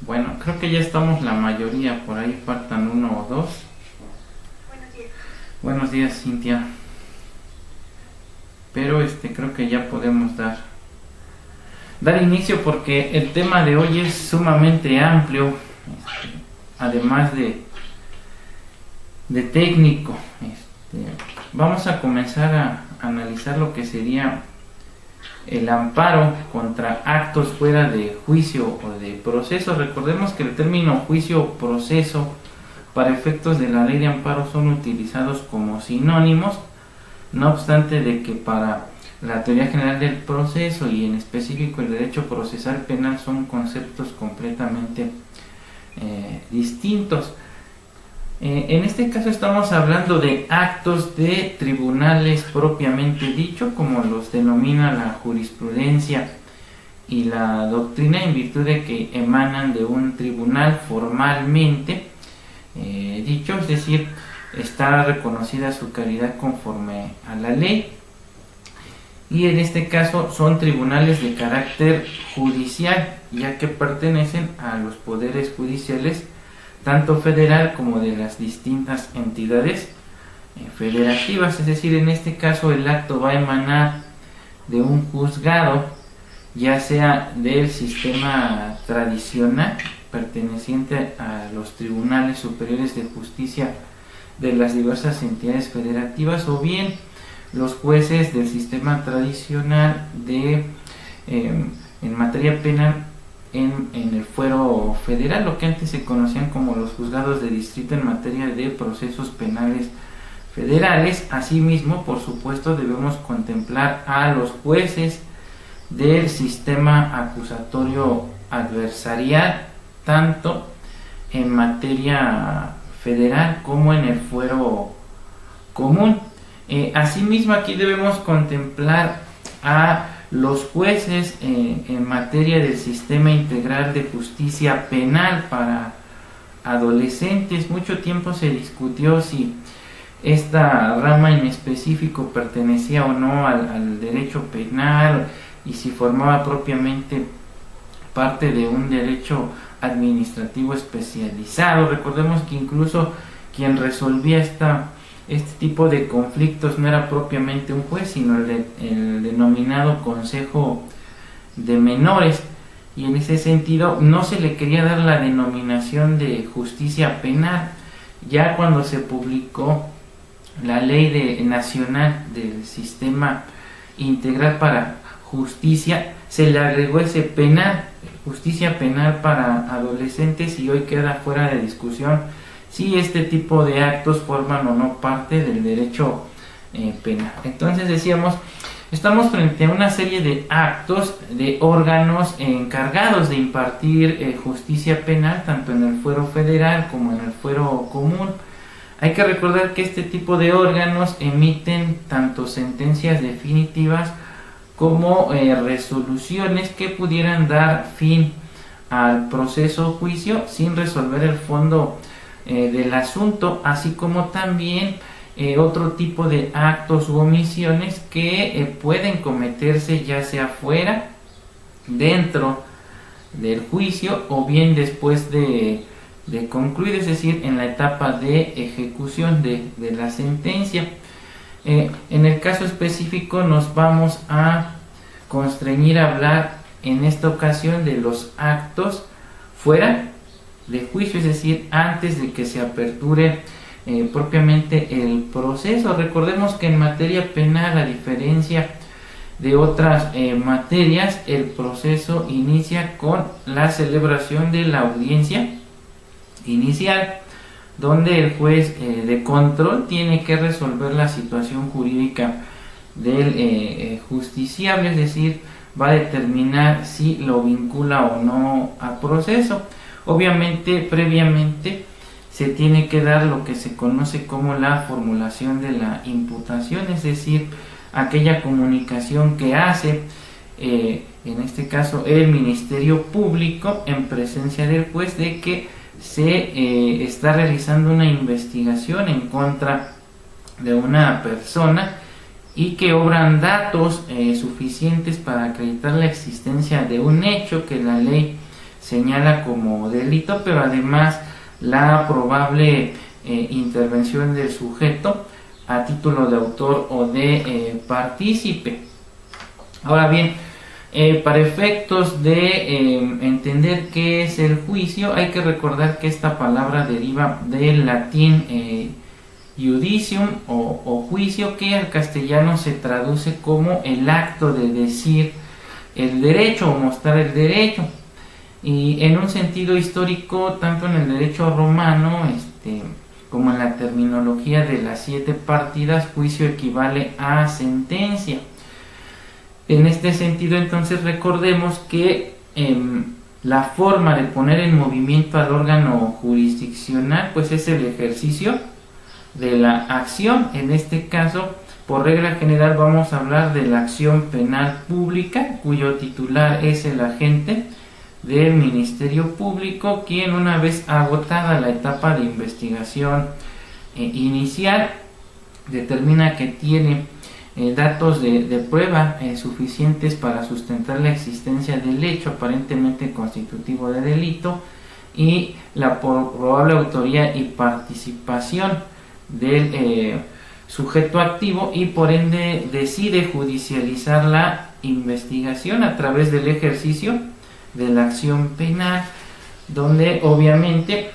Bueno, creo que ya estamos la mayoría, por ahí faltan uno o dos. Buenos días. Buenos días, Cintia. Pero creo que ya podemos dar inicio porque el tema de hoy es sumamente amplio, además de técnico. Vamos a comenzar a analizar lo que sería el amparo contra actos fuera de juicio o de proceso. Recordemos que el término juicio o proceso para efectos de la ley de amparo son utilizados como sinónimos, no obstante de que para la teoría general del proceso y en específico el derecho procesal penal son conceptos completamente distintos. En este caso estamos hablando de actos de tribunales propiamente dicho, como los denomina la jurisprudencia y la doctrina, en virtud de que emanan de un tribunal formalmente dicho, es decir, está reconocida su calidad conforme a la ley. Y en este caso son tribunales de carácter judicial, ya que pertenecen a los poderes judiciales tanto federal como de las distintas entidades federativas. Es decir, en este caso el acto va a emanar de un juzgado, ya sea del sistema tradicional perteneciente a los tribunales superiores de justicia de las diversas entidades federativas, o bien los jueces del sistema tradicional en materia penal en el fuero federal, lo que antes se conocían como los juzgados de distrito en materia de procesos penales federales. Asimismo, por supuesto, debemos contemplar a los jueces del sistema acusatorio adversarial, tanto en materia federal como en el fuero común. Asimismo, aquí debemos contemplar a los jueces en materia del sistema integral de justicia penal para adolescentes. Mucho tiempo se discutió si esta rama en específico pertenecía o no al derecho penal y si formaba propiamente parte de un derecho administrativo especializado. Recordemos que incluso quien resolvía este tipo de conflictos no era propiamente un juez, sino el denominado Consejo de Menores, y en ese sentido no se le quería dar la denominación de justicia penal. Ya cuando se publicó la ley nacional del sistema integral para justicia, se le agregó ese penal, justicia penal para adolescentes, y hoy queda fuera de discusión si este tipo de actos forman o no parte del derecho penal. Entonces decíamos, estamos frente a una serie de actos de órganos encargados de impartir justicia penal, tanto en el fuero federal como en el fuero común. Hay que recordar que este tipo de órganos emiten tanto sentencias definitivas como resoluciones que pudieran dar fin al proceso o juicio sin resolver el fondo del asunto, así como también otro tipo de actos u omisiones que pueden cometerse ya sea fuera, dentro del juicio o bien después de concluir, es decir, en la etapa de ejecución de la sentencia. En el caso específico nos vamos a constreñir a hablar en esta ocasión de los actos fuera de juicio, es decir, antes de que se aperture propiamente el proceso. Recordemos que en materia penal, a diferencia de otras materias, el proceso inicia con la celebración de la audiencia inicial, donde el juez de control tiene que resolver la situación jurídica del justiciable, es decir, va a determinar si lo vincula o no a proceso. Obviamente, previamente se tiene que dar lo que se conoce como la formulación de la imputación, es decir, aquella comunicación que hace, en este caso, el Ministerio Público en presencia del juez de que se está realizando una investigación en contra de una persona y que obran datos suficientes para acreditar la existencia de un hecho que la ley señala como delito, pero además la probable intervención del sujeto a título de autor o de partícipe. Ahora bien, para efectos de entender qué es el juicio, hay que recordar que esta palabra deriva del latín judicium o juicio, que al castellano se traduce como el acto de decir el derecho o mostrar el derecho. Y en un sentido histórico, tanto en el derecho romano como en la terminología de las 7 partidas, juicio equivale a sentencia. En este sentido, entonces, recordemos que la forma de poner en movimiento al órgano jurisdiccional pues es el ejercicio de la acción. En este caso, por regla general, vamos a hablar de la acción penal pública, cuyo titular es el agente del Ministerio Público, quien, una vez agotada la etapa de investigación inicial, determina que tiene datos de prueba suficientes para sustentar la existencia del hecho aparentemente constitutivo de delito y la probable autoría y participación del sujeto activo, y por ende decide judicializar la investigación a través del ejercicio de la acción penal, donde obviamente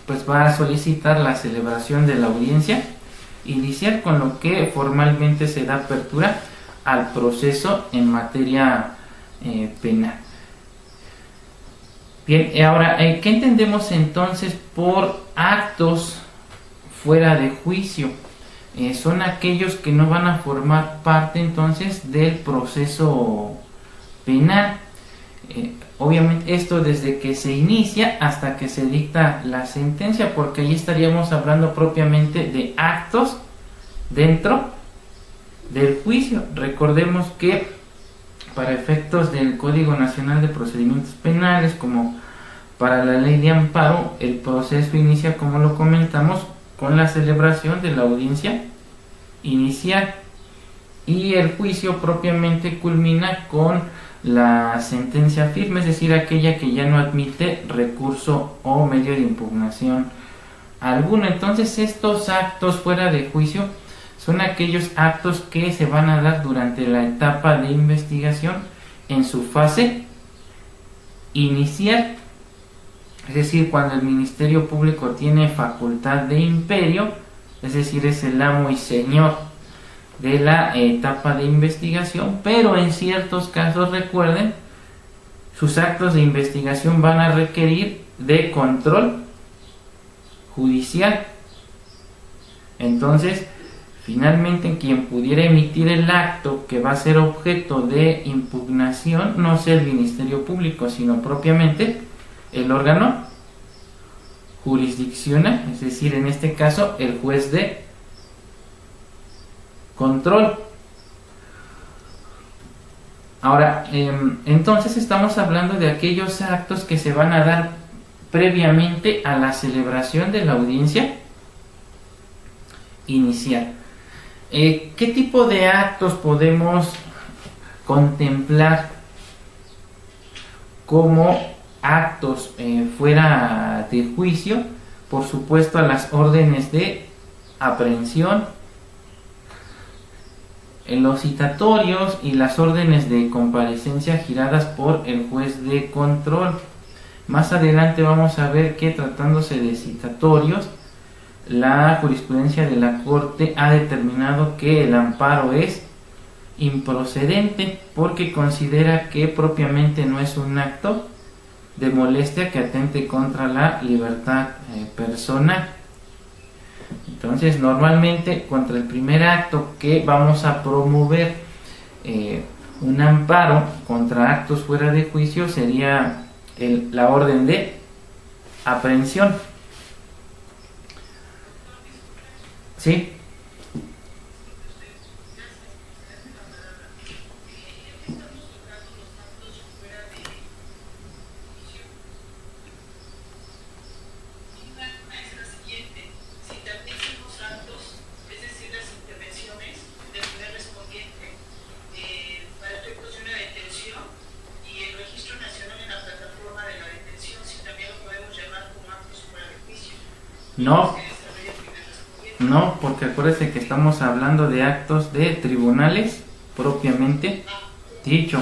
pues va a solicitar la celebración de la audiencia inicial, con lo que formalmente se da apertura al proceso en materia penal. Bien, ahora, ¿qué entendemos entonces por actos fuera de juicio? Son aquellos que no van a formar parte entonces del proceso penal. Obviamente esto desde que se inicia hasta que se dicta la sentencia, porque ahí estaríamos hablando propiamente de actos dentro del juicio. Recordemos que para efectos del Código Nacional de Procedimientos Penales, como para la Ley de Amparo, el proceso inicia, como lo comentamos, con la celebración de la audiencia inicial, y el juicio propiamente culmina con la sentencia firme, es decir, aquella que ya no admite recurso o medio de impugnación alguno. Entonces, estos actos fuera de juicio son aquellos actos que se van a dar durante la etapa de investigación en su fase inicial, es decir, cuando el Ministerio Público tiene facultad de imperio, es decir, es el amo y señor de la etapa de investigación. Pero en ciertos casos, recuerden, sus actos de investigación van a requerir de control judicial. Entonces, finalmente, quien pudiera emitir el acto que va a ser objeto de impugnación no sea el Ministerio Público, sino propiamente el órgano jurisdiccional, es decir, en este caso el juez de control. Ahora, entonces estamos hablando de aquellos actos que se van a dar previamente a la celebración de la audiencia inicial. ¿Qué tipo de actos podemos contemplar como actos fuera de juicio? Por supuesto, a las órdenes de aprehensión, en los citatorios y las órdenes de comparecencia giradas por el juez de control. Más adelante vamos a ver que, tratándose de citatorios, la jurisprudencia de la Corte ha determinado que el amparo es improcedente, porque considera que propiamente no es un acto de molestia que atente contra la libertad personal. Entonces, normalmente contra el primer acto que vamos a promover un amparo contra actos fuera de juicio sería la orden de aprehensión. ¿Sí? No, no, porque acuérdese que estamos hablando de actos de tribunales propiamente dicho.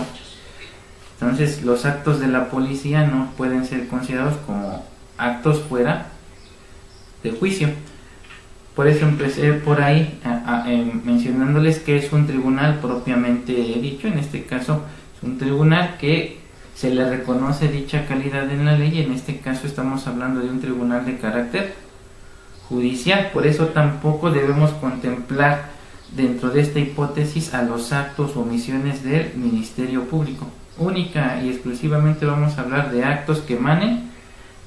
Entonces, los actos de la policía no pueden ser considerados como actos fuera de juicio. Por eso empecé por ahí mencionándoles que es un tribunal propiamente dicho. En este caso es un tribunal que se le reconoce dicha calidad en la ley. En este caso estamos hablando de un tribunal de carácter judicial. Por eso tampoco debemos contemplar dentro de esta hipótesis a los actos o omisiones del Ministerio Público. Única y exclusivamente vamos a hablar de actos que emanen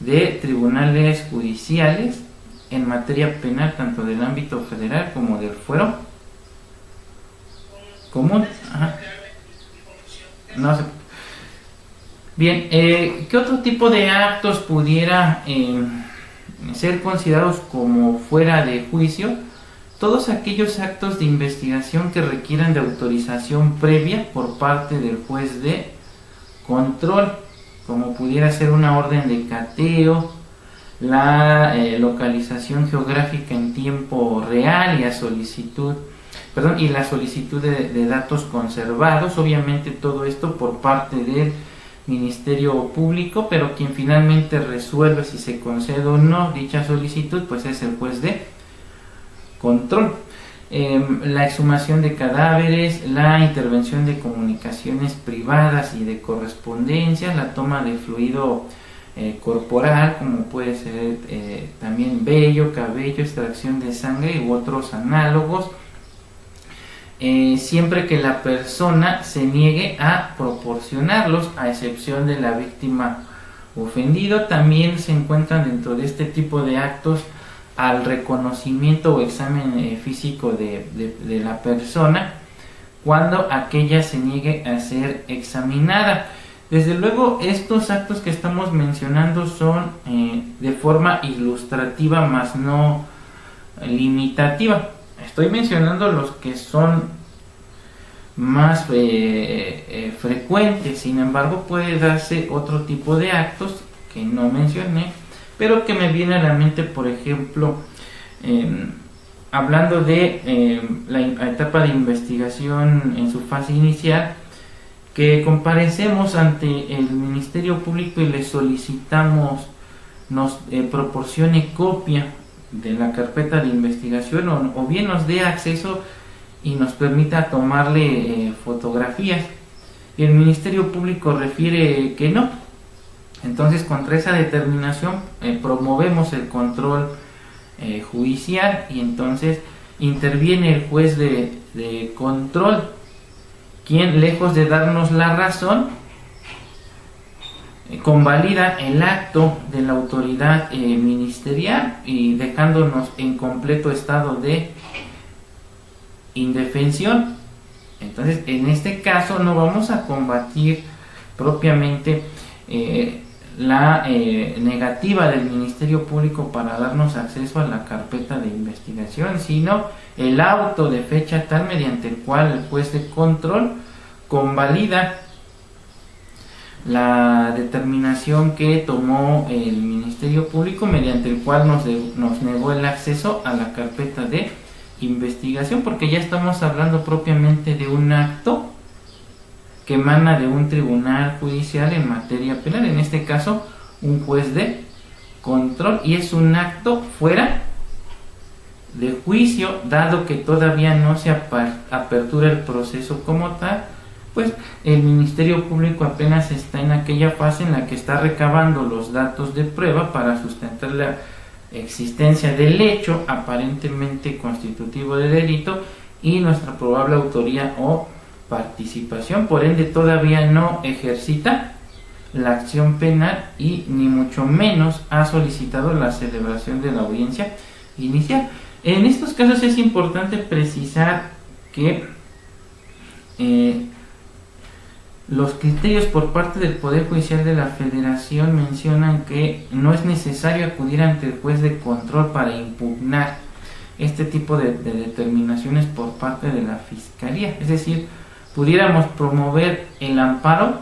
de tribunales judiciales en materia penal, tanto del ámbito federal como del fuero común. Ajá. No sé. Bien, ¿qué otro tipo de actos pudiera ser considerados como fuera de juicio? Todos aquellos actos de investigación que requieran de autorización previa por parte del juez de control, como pudiera ser una orden de cateo, la localización geográfica en tiempo real y la solicitud de datos conservados. Obviamente todo esto por parte del Ministerio Público, pero quien finalmente resuelve si se concede o no dicha solicitud pues es el juez de control. La exhumación de cadáveres, la intervención de comunicaciones privadas y de correspondencia, la toma de fluido corporal, como puede ser también vello, cabello, extracción de sangre u otros análogos, siempre que la persona se niegue a proporcionarlos, a excepción de la víctima ofendido. También se encuentran dentro de este tipo de actos al reconocimiento o examen físico de la persona cuando aquella se niegue a ser examinada. Desde luego estos actos que estamos mencionando son de forma ilustrativa más no limitativa. Estoy mencionando los que son más frecuentes, sin embargo puede darse otro tipo de actos que no mencioné, pero que me viene a la mente, por ejemplo, hablando de la etapa de investigación en su fase inicial, que comparecemos ante el Ministerio Público y le solicitamos nos proporcione copia de la carpeta de investigación o bien nos dé acceso y nos permita tomarle fotografías, y el Ministerio Público refiere que no. Entonces, contra esa determinación promovemos el control judicial, y entonces interviene el juez de control, quien, lejos de darnos la razón, convalida el acto de la autoridad ministerial y dejándonos en completo estado de indefensión. Entonces, en este caso no vamos a combatir propiamente la negativa del Ministerio Público para darnos acceso a la carpeta de investigación, sino el auto de fecha tal mediante el cual el juez de control convalida la determinación que tomó el Ministerio Público, mediante el cual nos negó el acceso a la carpeta de investigación, porque ya estamos hablando propiamente de un acto que emana de un tribunal judicial en materia penal, en este caso un juez de control, y es un acto fuera de juicio, dado que todavía no se apertura el proceso como tal, pues el Ministerio Público apenas está en aquella fase en la que está recabando los datos de prueba para sustentar la existencia del hecho aparentemente constitutivo de delito y nuestra probable autoría o participación. Por ende, todavía no ejercita la acción penal y ni mucho menos ha solicitado la celebración de la audiencia inicial. En estos casos es importante precisar que los criterios por parte del Poder Judicial de la Federación mencionan que no es necesario acudir ante el juez de control para impugnar este tipo de determinaciones por parte de la Fiscalía. Es decir, pudiéramos promover el amparo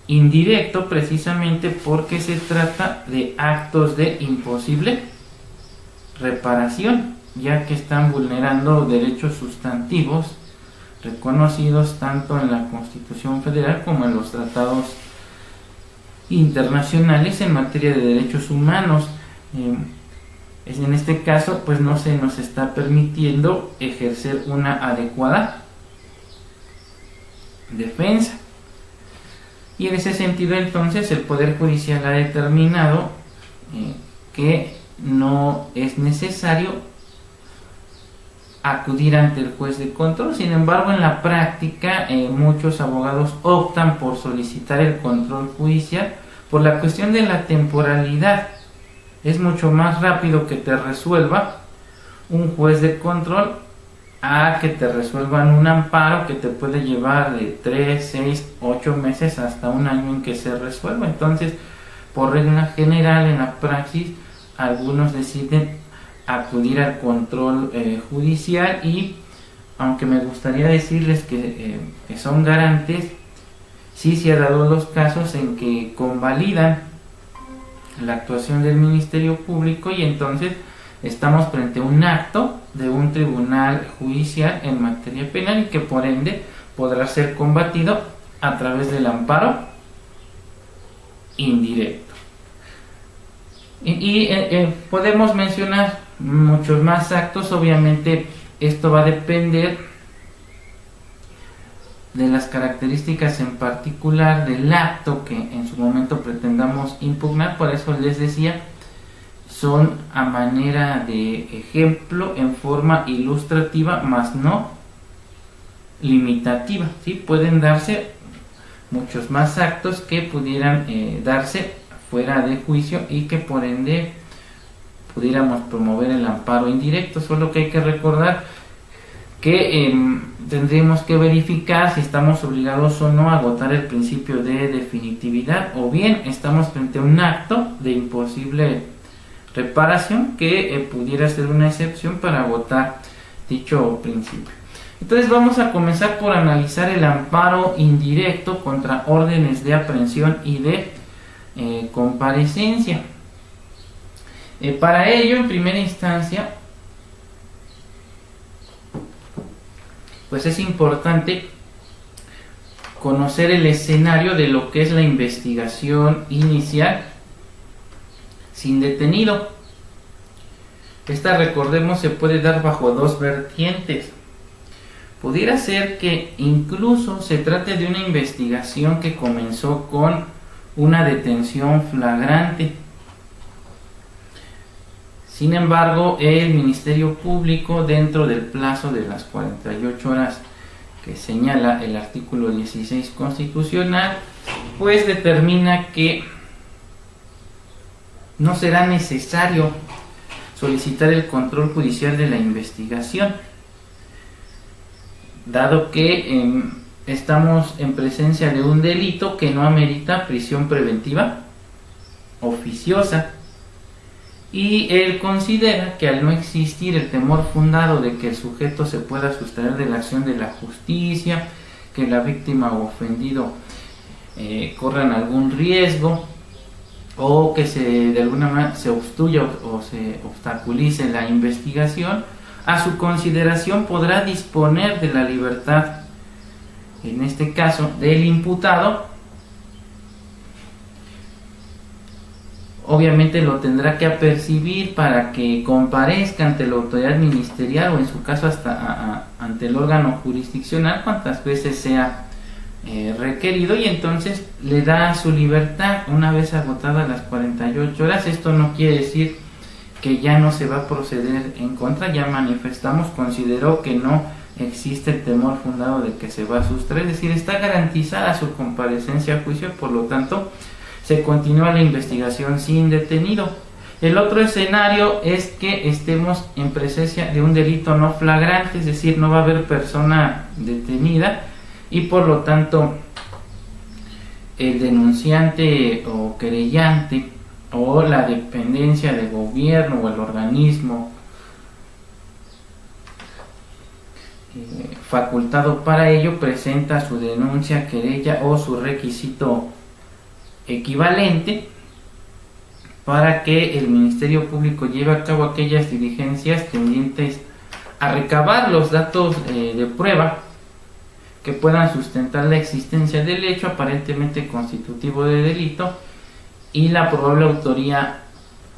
indirecto precisamente porque se trata de actos de imposible reparación, ya que están vulnerando derechos sustantivos reconocidos tanto en la Constitución Federal como en los tratados internacionales en materia de derechos humanos. En este caso, pues no se nos está permitiendo ejercer una adecuada defensa. Y en ese sentido, entonces, el Poder Judicial ha determinado que no es necesario acudir ante el juez de control. Sin embargo, en la práctica, muchos abogados optan por solicitar el control judicial por la cuestión de la temporalidad. Es mucho más rápido que te resuelva un juez de control a que te resuelvan un amparo que te puede llevar de 3, 6, 8 meses hasta un año en que se resuelva. Entonces, por regla general, en la praxis, algunos deciden acudir al control judicial, y aunque me gustaría decirles que son garantes, sí se ha dado los casos en que convalidan la actuación del Ministerio Público, y entonces estamos frente a un acto de un tribunal judicial en materia penal, y que por ende podrá ser combatido a través del amparo indirecto. Y podemos mencionar muchos más actos. Obviamente esto va a depender de las características en particular del acto que en su momento pretendamos impugnar. Por eso les decía, son a manera de ejemplo, en forma ilustrativa, más no limitativa, ¿sí? Pueden darse muchos más actos que pudieran darse fuera de juicio, y que por ende pudiéramos promover el amparo indirecto. Solo que hay que recordar que tendremos que verificar si estamos obligados o no a agotar el principio de definitividad, o bien estamos frente a un acto de imposible reparación que pudiera ser una excepción para agotar dicho principio. Entonces vamos a comenzar por analizar el amparo indirecto contra órdenes de aprehensión y de comparecencia. Para ello, en primera instancia, pues es importante conocer el escenario de lo que es la investigación inicial sin detenido. Esta, recordemos, se puede dar bajo dos vertientes. Pudiera ser que incluso se trate de una investigación que comenzó con una detención flagrante. Sin embargo, el Ministerio Público, dentro del plazo de las 48 horas que señala el artículo 16 constitucional, pues determina que no será necesario solicitar el control judicial de la investigación, dado que estamos en presencia de un delito que no amerita prisión preventiva oficiosa, y él considera que al no existir el temor fundado de que el sujeto se pueda sustraer de la acción de la justicia, que la víctima o ofendido corran algún riesgo, o que de alguna manera se obstruya o se obstaculice la investigación, a su consideración podrá disponer de la libertad, en este caso del imputado. Obviamente lo tendrá que apercibir para que comparezca ante la autoridad ministerial, o en su caso hasta ante el órgano jurisdiccional, cuantas veces sea requerido, y entonces le da su libertad una vez agotadas las 48 horas. Esto no quiere decir que ya no se va a proceder en contra. Ya manifestamos, consideró que no existe el temor fundado de que se va a sustraer, es decir, está garantizada su comparecencia a juicio, por lo tanto se continúa la investigación sin detenido. El otro escenario es que estemos en presencia de un delito no flagrante, es decir, no va a haber persona detenida, y por lo tanto el denunciante o querellante o la dependencia del gobierno o el organismo facultado para ello presenta su denuncia, querella o su requisito equivalente para que el Ministerio Público lleve a cabo aquellas diligencias tendientes a recabar los datos de prueba que puedan sustentar la existencia del hecho aparentemente constitutivo de delito y la probable autoría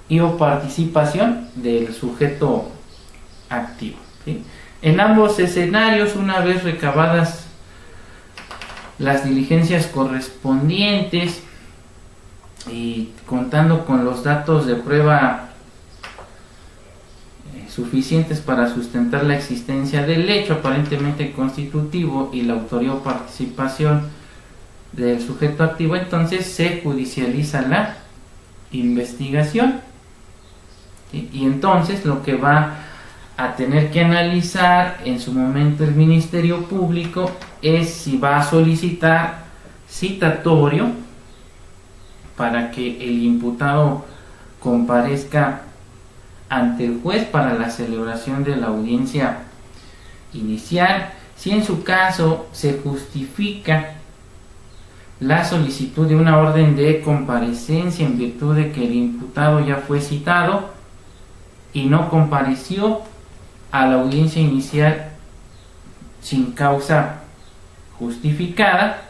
y o participación del sujeto activo, ¿sí? En ambos escenarios, una vez recabadas las diligencias correspondientes y contando con los datos de prueba suficientes para sustentar la existencia del hecho aparentemente constitutivo y la autoría o participación del sujeto activo, entonces se judicializa la investigación, ¿sí? Y entonces lo que va a tener que analizar en su momento el Ministerio Público es si va a solicitar citatorio para que el imputado comparezca ante el juez para la celebración de la audiencia inicial. Si en su caso se justifica la solicitud de una orden de comparecencia en virtud de que el imputado ya fue citado y no compareció a la audiencia inicial sin causa justificada,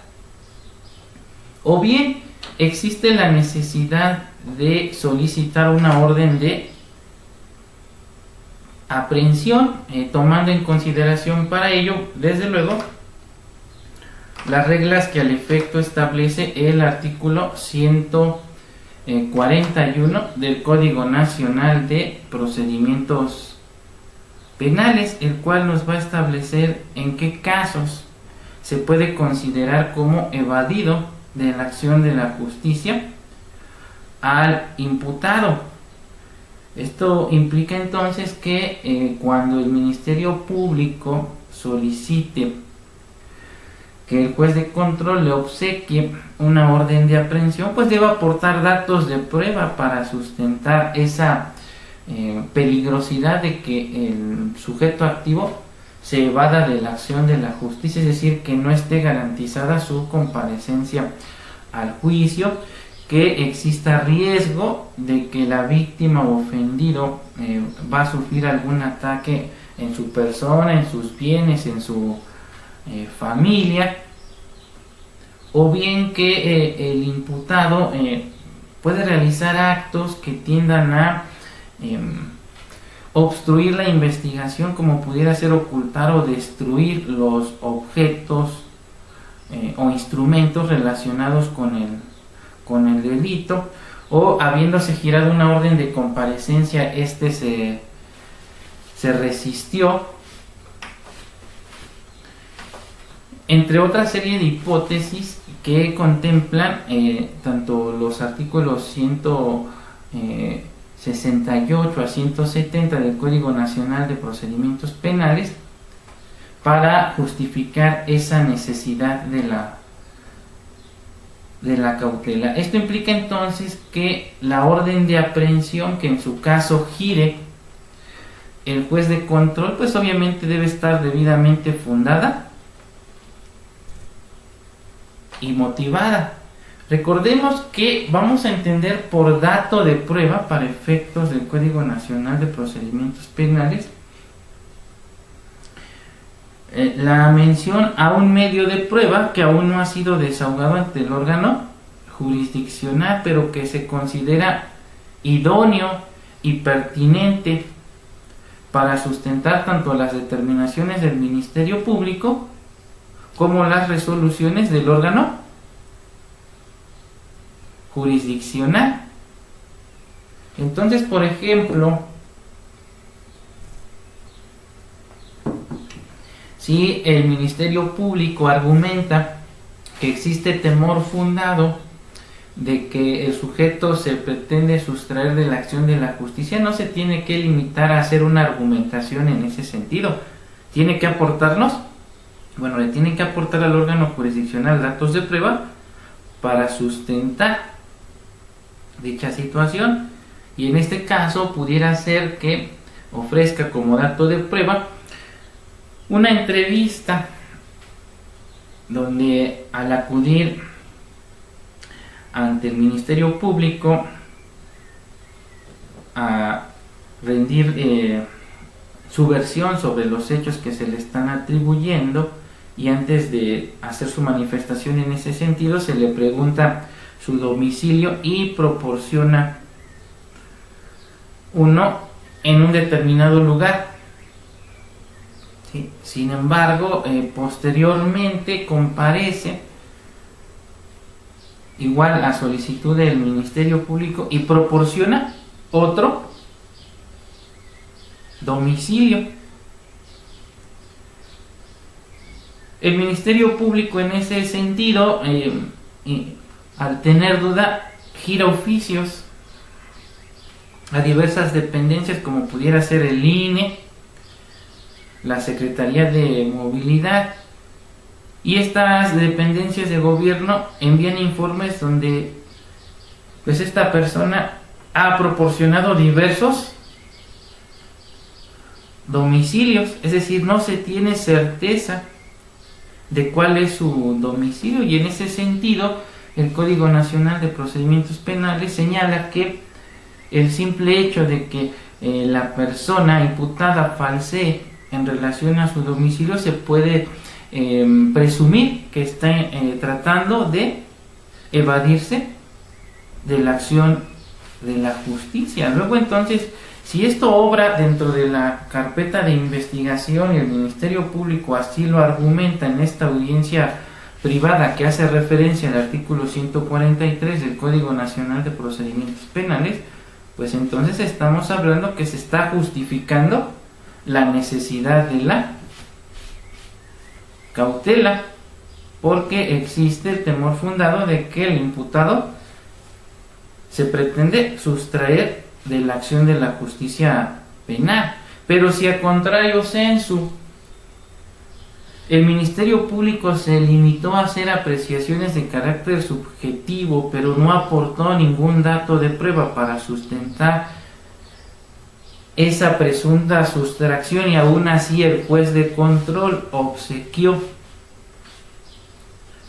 o bien existe la necesidad de solicitar una orden de aprehensión, tomando en consideración para ello, desde luego, las reglas que al efecto establece el artículo 141 del Código Nacional de Procedimientos Penales, el cual nos va a establecer en qué casos se puede considerar como evadido de la acción de la justicia al imputado. Esto implica entonces que cuando el Ministerio Público solicite que el juez de control le obsequie una orden de aprehensión, pues debe aportar datos de prueba para sustentar esa peligrosidad de que el sujeto activo se evada de la acción de la justicia, es decir, que no esté garantizada su comparecencia al juicio, que exista riesgo de que la víctima o ofendido va a sufrir algún ataque en su persona, en sus bienes, en su familia, o bien que el imputado puede realizar actos que tiendan a obstruir la investigación, como pudiera ser ocultar o destruir los objetos o instrumentos relacionados con el delito, o habiéndose girado una orden de comparecencia, se resistió, entre otra serie de hipótesis que contemplan tanto los artículos 168 a 170 del Código Nacional de Procedimientos Penales para justificar esa necesidad de la cautela. Esto implica entonces que la orden de aprehensión, que en su caso gire el juez de control, pues obviamente debe estar debidamente fundada y motivada. Recordemos que vamos a entender por dato de prueba, para efectos del Código Nacional de Procedimientos Penales, la mención a un medio de prueba que aún no ha sido desahogado ante el órgano jurisdiccional, pero que se considera idóneo y pertinente para sustentar tanto las determinaciones del Ministerio Público como las resoluciones del órgano jurisdiccional. Entonces, por ejemplo, si el Ministerio Público argumenta que existe temor fundado de que el sujeto se pretende sustraer de la acción de la justicia, no se tiene que limitar a hacer una argumentación en ese sentido. Tiene que aportarnos, le tiene que aportar al órgano jurisdiccional datos de prueba para sustentar dicha situación, y en este caso pudiera ser que ofrezca como dato de prueba una entrevista donde, al acudir ante el Ministerio Público, a rendir su versión sobre los hechos que se le están atribuyendo, y antes de hacer su manifestación en ese sentido se le pregunta su domicilio y proporciona uno en un determinado lugar. ¿Sí? Sin embargo, posteriormente comparece igual a solicitud del Ministerio Público y proporciona otro domicilio. El Ministerio Público en ese sentido, al tener duda, gira oficios a diversas dependencias como pudiera ser el INE, la Secretaría de Movilidad, y estas dependencias de gobierno envían informes donde pues esta persona ha proporcionado diversos domicilios, es decir, no se tiene certeza de cuál es su domicilio, y en ese sentido el Código Nacional de Procedimientos Penales señala que el simple hecho de que la persona imputada falsee en relación a su domicilio se puede presumir que está tratando de evadirse de la acción de la justicia. Luego, entonces, si esto obra dentro de la carpeta de investigación y el Ministerio Público así lo argumenta en esta audiencia privada que hace referencia al artículo 143 del Código Nacional de Procedimientos Penales, pues entonces estamos hablando que se está justificando la necesidad de la cautela, porque existe el temor fundado de que el imputado se pretende sustraer de la acción de la justicia penal. Pero si a contrario sensu el Ministerio Público se limitó a hacer apreciaciones de carácter subjetivo, pero no aportó ningún dato de prueba para sustentar esa presunta sustracción, y aún así el juez de control obsequió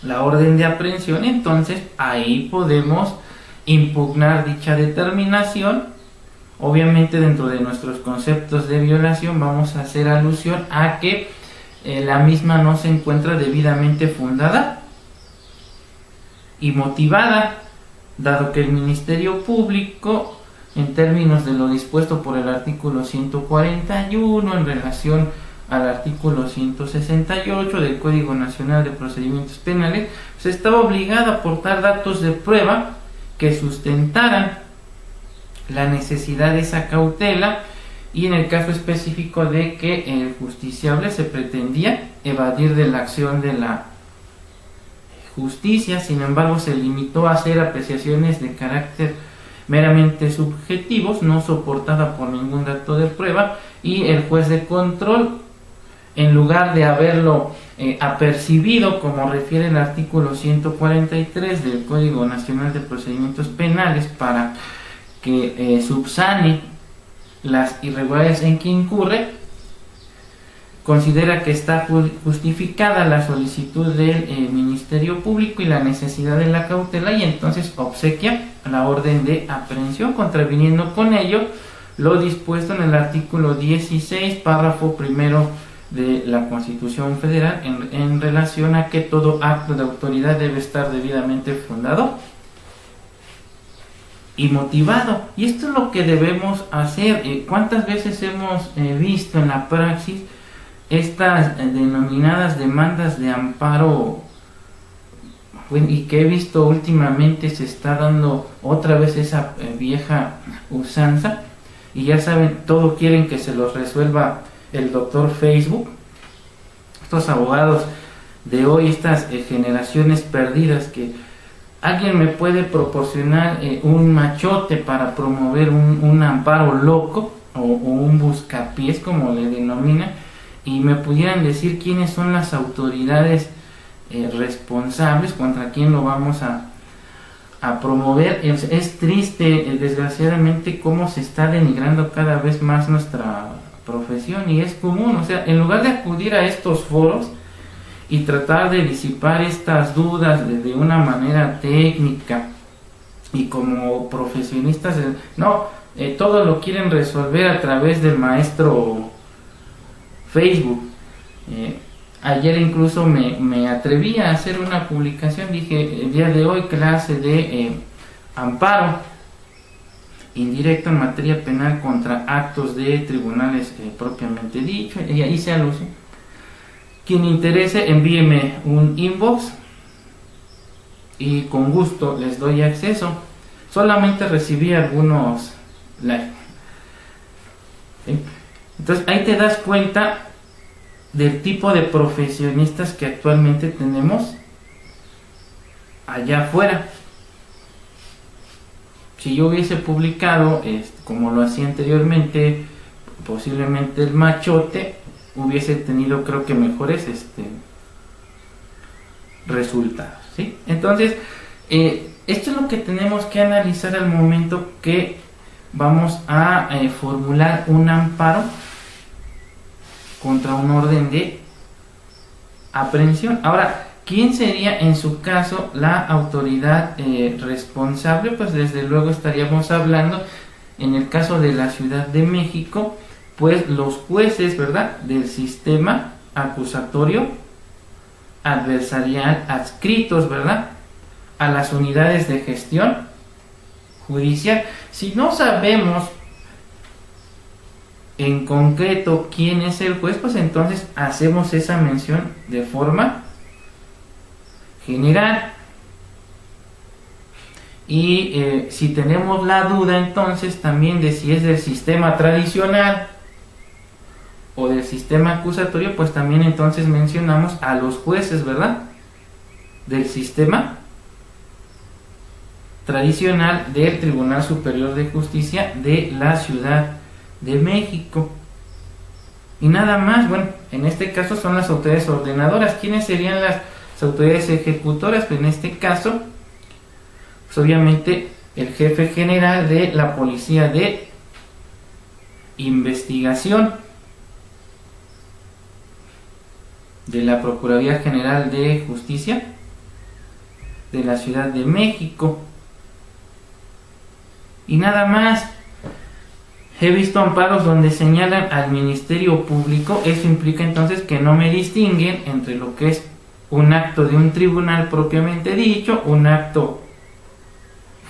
la orden de aprehensión, entonces ahí podemos impugnar dicha determinación. Obviamente, dentro de nuestros conceptos de violación vamos a hacer alusión a que la misma no se encuentra debidamente fundada y motivada, dado que el Ministerio Público, en términos de lo dispuesto por el artículo 141 en relación al artículo 168 del Código Nacional de Procedimientos Penales, se estaba obligado a aportar datos de prueba que sustentaran la necesidad de esa cautela, y en el caso específico de que el justiciable se pretendía evadir de la acción de la justicia. Sin embargo, se limitó a hacer apreciaciones de carácter meramente subjetivos, no soportada por ningún dato de prueba, y el juez de control, en lugar de haberlo apercibido, como refiere el artículo 143 del Código Nacional de Procedimientos Penales, para que subsane las irregularidades en que incurre, considera que está justificada la solicitud del Ministerio Público y la necesidad de la cautela, y entonces obsequia la orden de aprehensión, contraviniendo con ello lo dispuesto en el artículo 16, párrafo primero de la Constitución Federal, en relación a que todo acto de autoridad debe estar debidamente fundado y motivado. Y esto es lo que debemos hacer. ¿Cuántas veces hemos visto en la praxis estas denominadas demandas de amparo? Y que he visto últimamente se está dando otra vez esa vieja usanza, y ya saben, todo quieren que se los resuelva el doctor Facebook. Estos abogados de hoy, estas generaciones perdidas, que alguien me puede proporcionar un machote para promover un amparo loco o un buscapiés, como le denominan, y me pudieran decir quiénes son las autoridades responsables, contra quién lo vamos a promover. Es triste, desgraciadamente, cómo se está denigrando cada vez más nuestra profesión, y es común, o sea, en lugar de acudir a estos foros y tratar de disipar estas dudas de una manera técnica y como profesionistas, no, todo lo quieren resolver a través del maestro Facebook. Ayer incluso me atreví a hacer una publicación, dije, el día de hoy clase de amparo indirecto en materia penal contra actos de tribunales propiamente dicho, y ahí se alusión. Quien interese, envíeme un inbox y con gusto les doy acceso. Solamente recibí algunos likes. Entonces ahí te das cuenta del tipo de profesionistas que actualmente tenemos allá afuera. Si yo hubiese publicado como lo hacía anteriormente, posiblemente el machote hubiese tenido, creo que, mejores resultados, ¿sí? Entonces esto es lo que tenemos que analizar al momento que vamos a formular un amparo contra un orden de aprehensión. Ahora, ¿quién sería en su caso la autoridad responsable? Pues desde luego estaríamos hablando, en el caso de la Ciudad de México, pues los jueces, ¿verdad?, del sistema acusatorio adversarial adscritos, ¿verdad?, a las unidades de gestión judicial. Si no sabemos en concreto quién es el juez, pues entonces hacemos esa mención de forma general. Y si tenemos la duda entonces también de si es del sistema tradicional o del sistema acusatorio, pues también entonces mencionamos a los jueces, ¿verdad?, del sistema tradicional del Tribunal Superior de Justicia de la Ciudad de México. Y nada más. Bueno, en este caso son las autoridades ordenadoras. ¿Quiénes serían las autoridades ejecutoras? Pues en este caso, pues obviamente el jefe general de la Policía de Investigación, de la Procuraduría General de Justicia de la Ciudad de México. Y nada más. He visto amparos donde señalan al Ministerio Público. Eso implica entonces que no me distinguen entre lo que es un acto de un tribunal propiamente dicho, un acto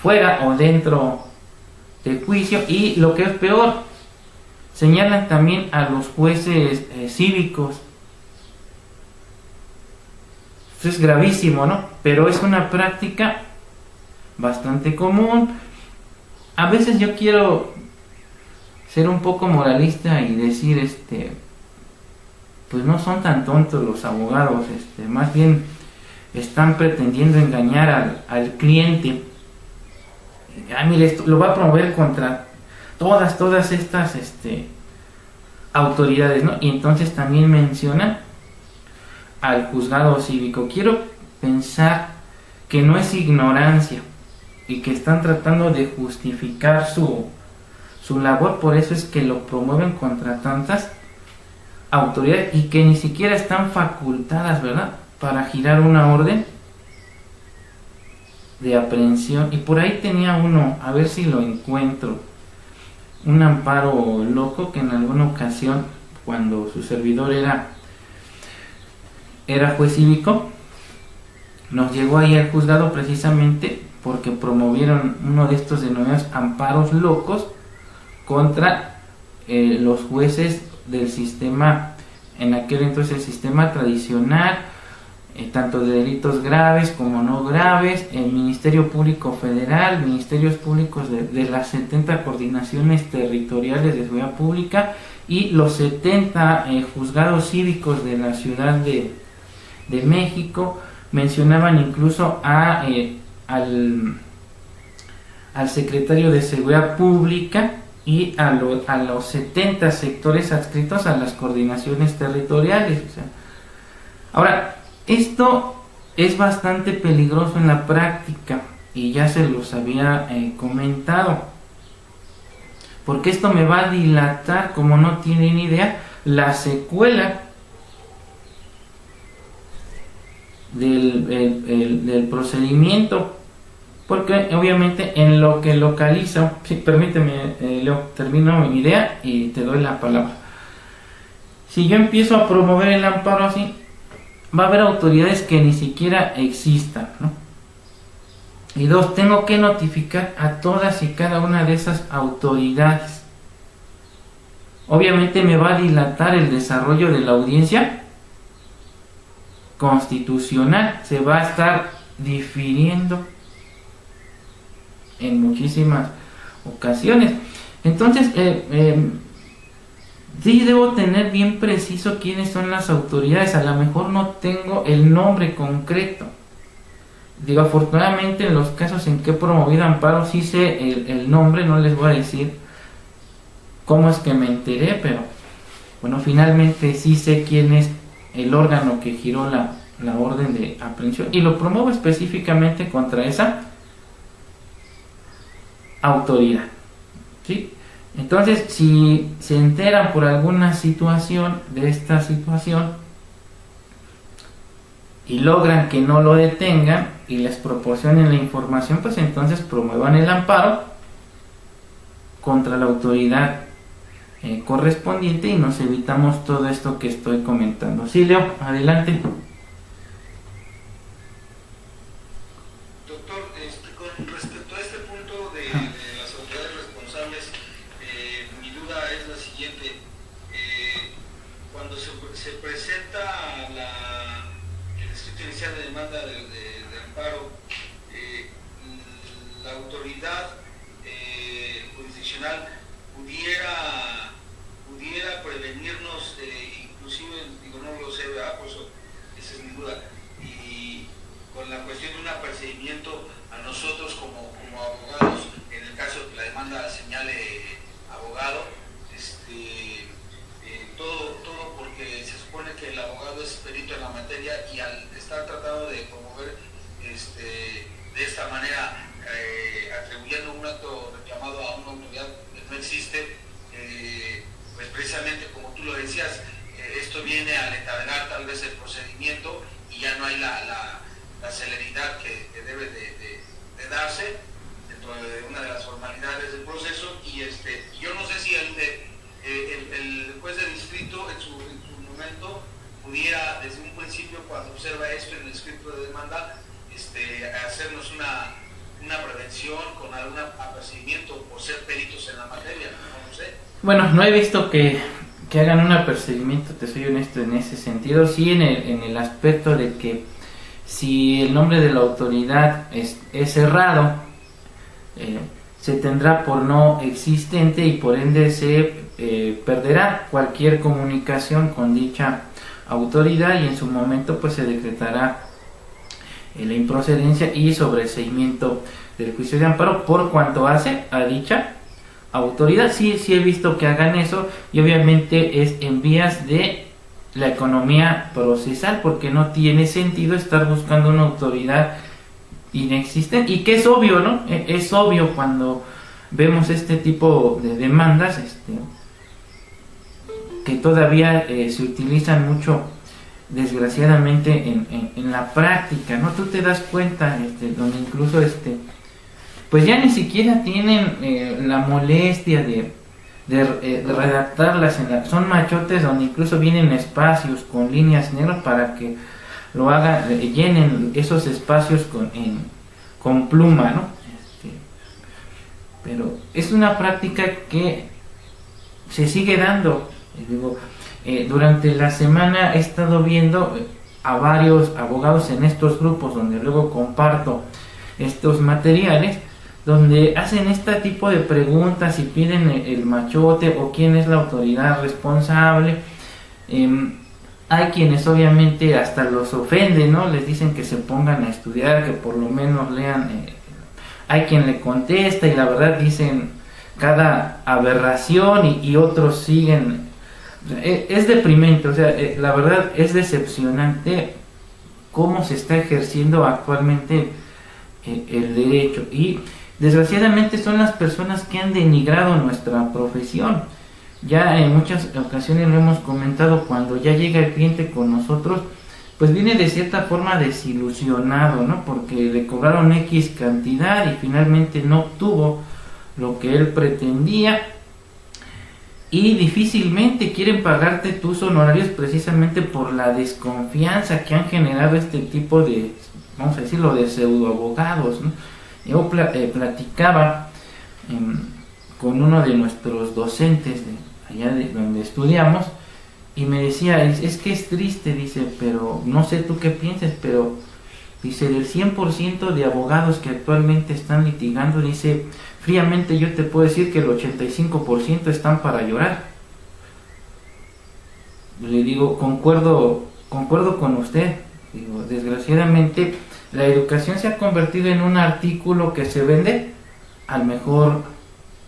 fuera o dentro de juicio, y lo que es peor, señalan también a los jueces cívicos. Esto es gravísimo, ¿no? Pero es una práctica bastante común. A veces yo quiero ser un poco moralista y decir, pues no son tan tontos los abogados, más bien están pretendiendo engañar al cliente. Mire, esto lo va a promover contra todas estas autoridades, ¿no? Y entonces también mencionan al juzgado cívico. Quiero pensar que no es ignorancia y que están tratando de justificar su labor, por eso es que lo promueven contra tantas autoridades y que ni siquiera están facultadas, ¿verdad?, para girar una orden de aprehensión. Y por ahí tenía uno, a ver si lo encuentro, un amparo loco que en alguna ocasión, cuando su servidor era juez cívico, nos llegó ahí al juzgado precisamente porque promovieron uno de estos denominados amparos locos contra los jueces del sistema, en aquel entonces el sistema tradicional, tanto de delitos graves como no graves, el Ministerio Público Federal, ministerios públicos de las 70 coordinaciones territoriales de seguridad pública y los 70 juzgados cívicos de la Ciudad de México. Mencionaban incluso al secretario de Seguridad Pública y a los 70 sectores adscritos a las coordinaciones territoriales. Ahora, esto es bastante peligroso en la práctica y ya se los había comentado, porque esto me va a dilatar, como no tienen idea, la secuela del procedimiento. porque obviamente en lo que localiza, sí, permíteme, Leo, termino mi idea y te doy la palabra. Si yo empiezo a promover el amparo así, va a haber autoridades que ni siquiera existan, ¿no? Y dos, tengo que notificar a todas y cada una de esas autoridades. Obviamente me va a dilatar el desarrollo de la audiencia constitucional, se va a estar difiriendo en muchísimas ocasiones. Entonces, sí debo tener bien preciso quiénes son las autoridades. A lo mejor no tengo el nombre concreto. Digo, afortunadamente en los casos en que he promovido amparo sí sé el nombre, no les voy a decir cómo es que me enteré, pero bueno, finalmente sí sé quién es el órgano que giró la orden de aprehensión y lo promuevo específicamente contra esa autoridad, ¿sí? Entonces, si se enteran por alguna situación de esta situación y logran que no lo detengan y les proporcionen la información, pues entonces promuevan el amparo contra la autoridad correspondiente y nos evitamos todo esto que estoy comentando. Sí, Leo, adelante. Doctor, con respecto a este punto de las autoridades responsables, mi duda es la siguiente. Cuando se presenta el escrito inicial de demanda de amparo, la autoridad jurisdiccional pudiera prevenirnos, inclusive, digo, no lo sé, ¿verdad? Por eso, esa es mi duda. Y con la cuestión de un apercibimiento a nosotros como abogados, en el caso de que la demanda señale abogado, todo porque se supone que el abogado es perito en la materia y al estar tratando de promover de esta manera, atribuyendo un acto reclamado a una autoridad que no existe, pues precisamente como tú lo decías, esto viene a encadenar tal vez el procedimiento y ya no hay la celeridad que debe de darse dentro de una de las formalidades del proceso. Y yo no sé si el juez de distrito en su momento pudiera desde un principio, cuando observa esto en el escrito de demanda, hacernos una prevención con algún apercibimiento por ser peritos en la materia, no lo sé. Bueno, no he visto que hagan un apercibimiento, te soy honesto en ese sentido. Sí, en el aspecto de que si el nombre de la autoridad es cerrado, se tendrá por no existente y por ende se perderá cualquier comunicación con dicha autoridad y en su momento pues se decretará la improcedencia y sobreseimiento del juicio de amparo por cuanto hace a dicha autoridad. Sí he visto que hagan eso y obviamente es en vías de la economía procesal, porque no tiene sentido estar buscando una autoridad inexistente y que es obvio, ¿no? Es obvio cuando vemos este tipo de demandas que todavía se utilizan mucho, desgraciadamente, en la práctica, ¿no? Tú te das cuenta, donde incluso pues ya ni siquiera tienen la molestia de redactarlas, son machotes donde incluso vienen espacios con líneas negras para que lo hagan, llenen esos espacios con pluma, ¿no? Pero es una práctica que se sigue dando. Digo, durante la semana he estado viendo a varios abogados en estos grupos donde luego comparto estos materiales, donde hacen este tipo de preguntas y piden el machote o quién es la autoridad responsable. Hay quienes obviamente hasta los ofenden, ¿no? Les dicen que se pongan a estudiar, que por lo menos lean. Hay quien le contesta y la verdad dicen cada aberración y otros siguen. Es deprimente, o sea, la verdad es decepcionante cómo se está ejerciendo actualmente el derecho y desgraciadamente son las personas que han denigrado nuestra profesión. Ya en muchas ocasiones lo hemos comentado, cuando ya llega el cliente con nosotros, pues viene de cierta forma desilusionado, ¿no? Porque le cobraron X cantidad y finalmente no obtuvo lo que él pretendía, y difícilmente quieren pagarte tus honorarios precisamente por la desconfianza que han generado este tipo de, vamos a decirlo, de pseudoabogados, ¿no? Yo platicaba con uno de nuestros docentes de allá de donde estudiamos, y me decía, es que es triste, dice, pero no sé tú qué piensas, pero dice, del 100% de abogados que actualmente están litigando, dice, fríamente yo te puedo decir que el 85% están para llorar. Le digo, concuerdo con usted. Digo, desgraciadamente la educación se ha convertido en un artículo que se vende al mejor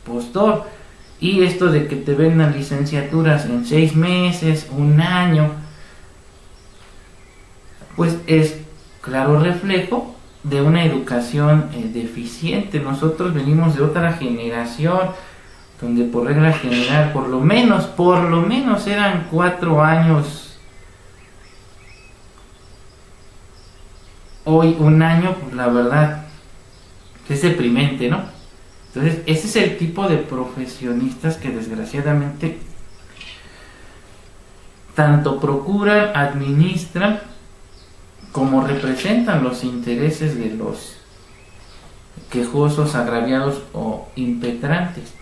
postor. Y esto de que te vendan licenciaturas en 6 meses, 1 año, pues es claro reflejo de una educación deficiente. Nosotros venimos de otra generación donde por regla general por lo menos eran 4 años. Hoy 1 año, pues la verdad es deprimente, ¿no? Entonces ese es el tipo de profesionistas que desgraciadamente tanto procuran, administran, como representan los intereses de los quejosos, agraviados o impetrantes.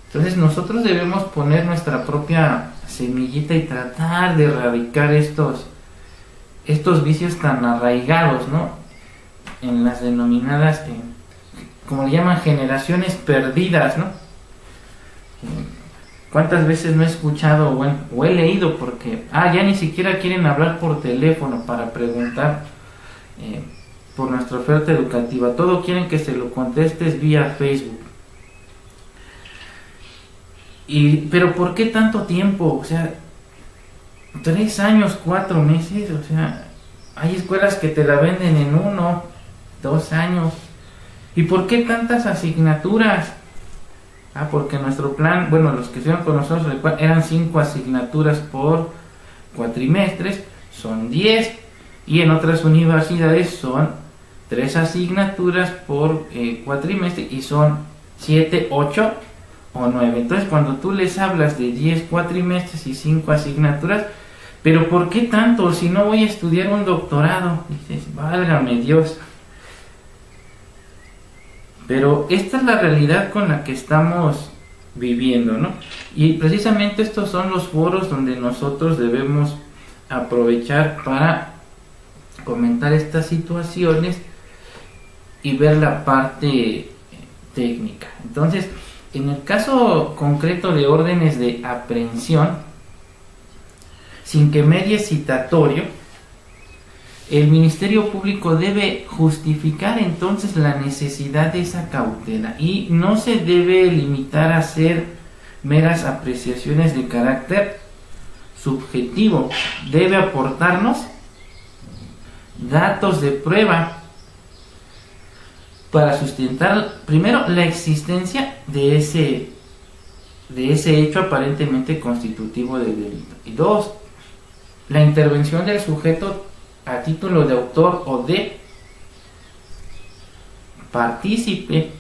Entonces nosotros debemos poner nuestra propia semillita y tratar de erradicar estos vicios tan arraigados, ¿no? En las denominadas, como le llaman, generaciones perdidas, ¿no? ¿Cuántas veces no he escuchado o he leído porque ya ni siquiera quieren hablar por teléfono para preguntar por nuestra oferta educativa? Todo quieren que se lo contestes vía Facebook. Pero ¿por qué tanto tiempo? O sea, 3 años, 4 meses, o sea, hay escuelas que te la venden en 1, 2 años. ¿Y por qué tantas asignaturas? Porque nuestro plan, bueno, los que estuvieron con nosotros eran 5 asignaturas por cuatrimestres, son 10, y en otras universidades son 3 asignaturas por cuatrimestre y son 7, 8 o 9. Entonces cuando tú les hablas de 10 cuatrimestres y 5 asignaturas, pero ¿por qué tanto? Si no voy a estudiar un doctorado, dices, válgame Dios. Pero esta es la realidad con la que estamos viviendo, ¿no? Y precisamente estos son los foros donde nosotros debemos aprovechar para comentar estas situaciones y ver la parte técnica. Entonces, en el caso concreto de órdenes de aprehensión, sin que medie citatorio, el Ministerio Público debe justificar entonces la necesidad de esa cautela y no se debe limitar a hacer meras apreciaciones de carácter subjetivo. Debe aportarnos datos de prueba para sustentar primero la existencia de ese hecho aparentemente constitutivo de delito, y 2, la intervención del sujeto a título de autor o de partícipe,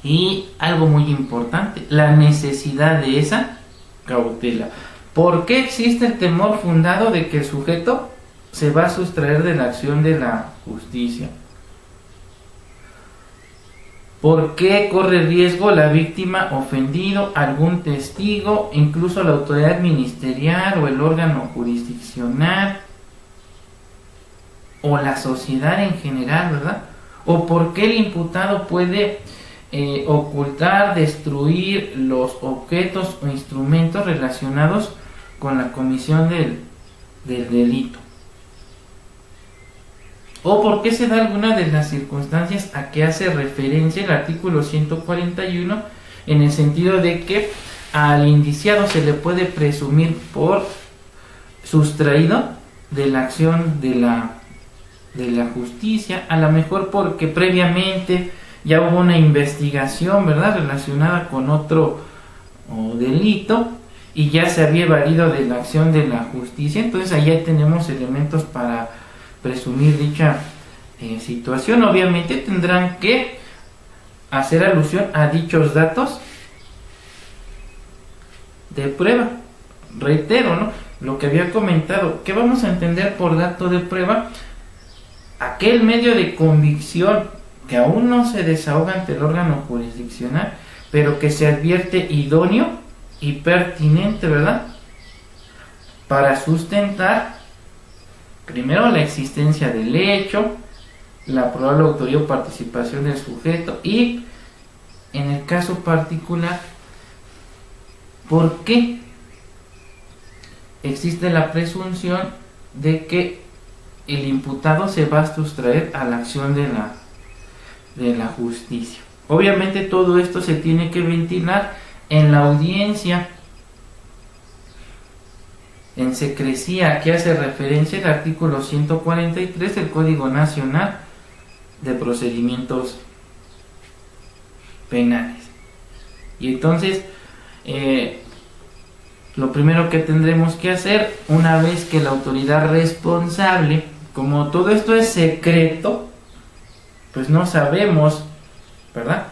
y algo muy importante, la necesidad de esa cautela. ¿Por qué existe el temor fundado de que el sujeto se va a sustraer de la acción de la justicia? ¿Por qué corre riesgo la víctima, ofendido, algún testigo, incluso la autoridad ministerial o el órgano jurisdiccional o la sociedad en general, ¿verdad? ¿O por qué el imputado puede ocultar, destruir los objetos o instrumentos relacionados con la comisión del delito? ¿O por qué se da alguna de las circunstancias a que hace referencia el artículo 141, en el sentido de que al indiciado se le puede presumir por sustraído de la acción de la justicia, a lo mejor porque previamente ya hubo una investigación, ¿verdad?, relacionada con otro delito, y ya se había evadido de la acción de la justicia. Entonces allá tenemos elementos para presumir dicha situación. Obviamente tendrán que hacer alusión a dichos datos de prueba. Reitero, ¿no?, lo que había comentado. ¿Qué vamos a entender por dato de prueba? Aquel medio de convicción que aún no se desahoga ante el órgano jurisdiccional, pero que se advierte idóneo y pertinente, ¿verdad?, para sustentar primero la existencia del hecho, la probable autoría o participación del sujeto y, en el caso particular, ¿por qué existe la presunción de que el imputado se va a sustraer a la acción de la justicia? Obviamente todo esto se tiene que ventilar en la audiencia en secrecía, que hace referencia al artículo 143 del Código Nacional de Procedimientos Penales. Y entonces lo primero que tendremos que hacer, una vez que la autoridad responsable, como todo esto es secreto, pues no sabemos, ¿verdad?,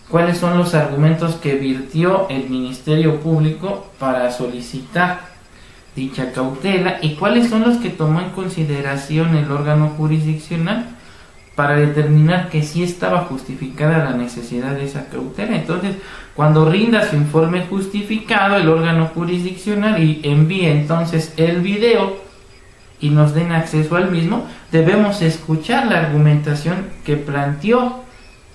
cuáles son los argumentos que virtió el Ministerio Público para solicitar dicha cautela y cuáles son los que tomó en consideración el órgano jurisdiccional para determinar que sí estaba justificada la necesidad de esa cautela. Entonces, cuando rinda su informe justificado el órgano jurisdiccional y envíe entonces el video y nos den acceso al mismo, debemos escuchar la argumentación que planteó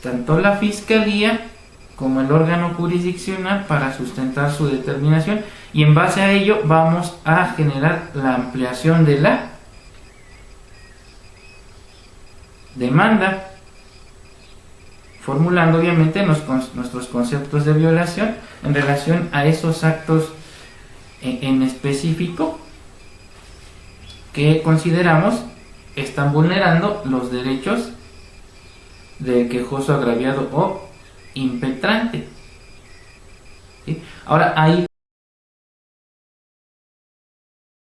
tanto la Fiscalía como el órgano jurisdiccional para sustentar su determinación, y en base a ello vamos a generar la ampliación de la demanda, formulando obviamente nuestros conceptos de violación en relación a esos actos en específico que consideramos están vulnerando los derechos del quejoso agraviado o impetrante. ¿Sí? Ahora, ahí